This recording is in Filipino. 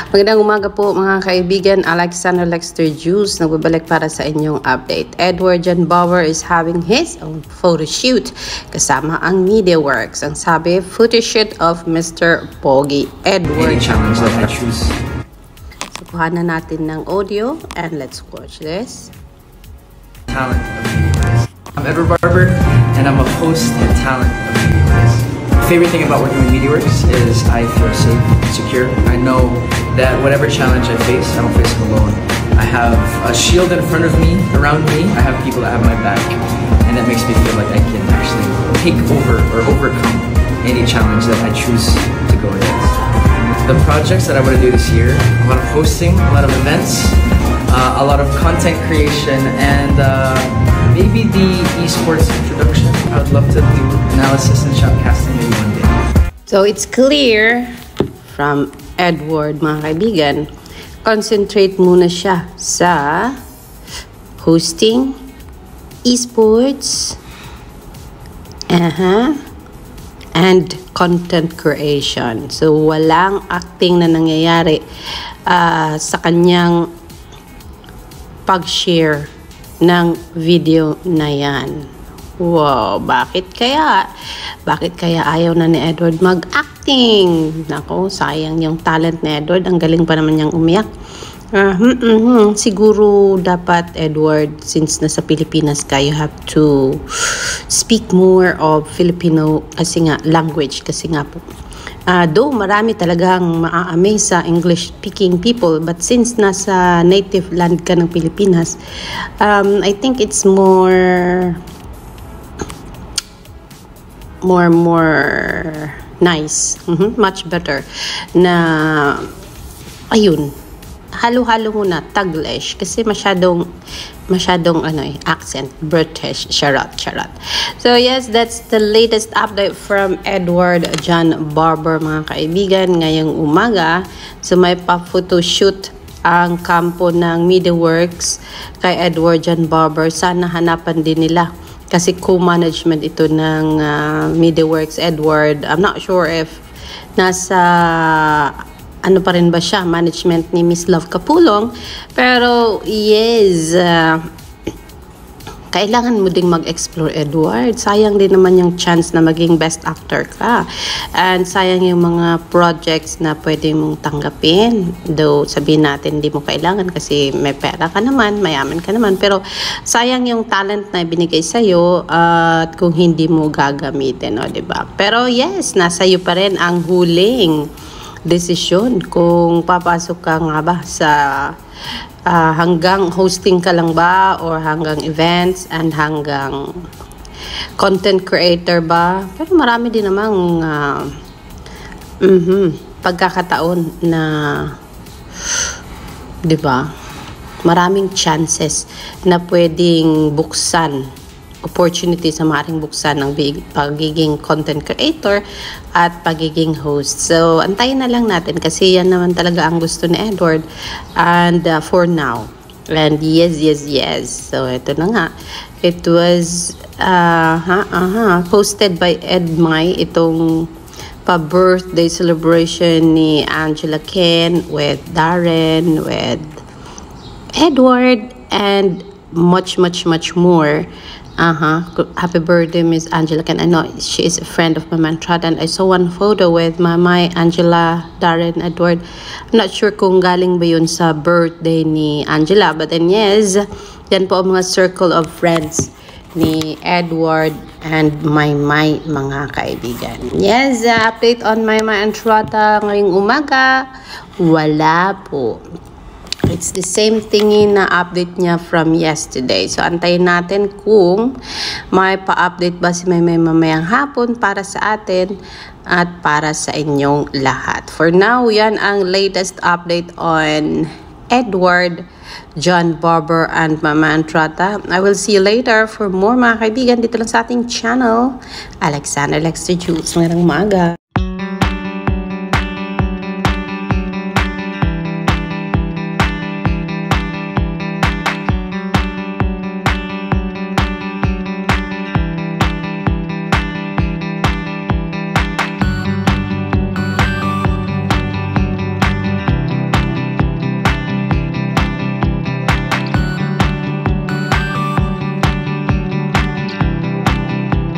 Magandang umaga po mga kaibigan. Alexander Lexter Juice nagbabalik para sa inyong update. Edward John Bauer is having his own photo shoot kasama ang MediaWorks. Ang sabi, photo shoot of Mr. Pogi Edward. Challenge that I choose. So kuha na natin ng audio and let's watch this. Talent of MediaWorks. I'm Edward Barber and I'm a host and talent of MediaWorks. My favorite thing about working with MediaWorks is I feel safe and secure. I know that whatever challenge I face, I don't face it alone. I have a shield in front of me, around me. I have people that have my back, and that makes me feel like I can actually take over or overcome any challenge that I choose to go against. The projects that I want to do this year, a lot of hosting, a lot of events, a lot of content creation, and maybe the esports introduction. I would love to do analysis and shoutcasting maybe one day. So it's clear from Edward, mga kaibigan, concentrate muna siya sa hosting, esports, and content creation. So walang acting na nangyayari sa kanyang pag-share ng video na yan. Wow, bakit kaya? Bakit kaya ayaw na ni Edward mag-acting? Nako, sayang yung talent ni Edward. Ang galing pa naman niyang umiyak. Siguro dapat, Edward, since nasa Pilipinas ka, you have to speak more of Filipino kasi nga, language kasi nga po. Though marami talagang maa-amaze sa English-speaking people, but since nasa native land ka ng Pilipinas, I think it's more nice, much better na ayun, halo-halo muna Taglish kasi masyadong accent British, charot. So yes, that's the latest update from Edward John Barber, mga kaibigan, ngayong umaga. So may pa-photo shoot ang kampo ng MediaWorks kay Edward John Barber. Sana hanapan din nila kasi co-management ito ng MediaWorks. Edward, I'm not sure if nasa ano pa rin ba siya, management ni Miss Love Kapulong, pero yes, kailangan mo ding mag-explore, Edward. Sayang din naman yung chance na maging best actor ka. And sayang yung mga projects na pwede mong tanggapin. Though sabihin natin hindi mo kailangan kasi may pera ka naman, mayaman ka naman. Pero sayang yung talent na binigay sa'yo at kung hindi mo gagamitin, o, diba? Pero yes, nasa iyo pa rin ang huling desisyon kung papasok ka nga ba sa hanggang hosting ka lang ba or hanggang events and hanggang content creator ba. Pero marami din namang pagkakataon na, di ba, maraming chances na pwedeng buksan, opportunity sa maaaring buksan ng pagiging content creator at pagiging host. So, antayin na lang natin kasi yan naman talaga ang gusto ni Edward. And for now. And yes. So, ito na nga. It was posted by Edmay, itong pa-birthday celebration ni Angela Ken with Darren, with Edward, and much more. Happy birthday, Miss Angela Ken. I know she is a friend of Mama Entrada, and I saw one photo with Mama Angela, Darren, Edward. I'm not sure kung galing ba yun sa birthday ni Angela, but then yes, yan po ang mga circle of friends ni Edward and Maymay, mga kaibigan. Yes, update on Mama Entrada ngayong umaga, wala po. It's the same thingy na update niya from yesterday. So, antayin natin kung may pa-update ba si Maymay mamayang hapon para sa atin at para sa inyong lahat. For now, yan ang latest update on Edward John Barber and Mama Entrada. I will see you later for more, mga kaibigan, dito lang sa ating channel, Alexander Lexter Juice. Ngayong umaga.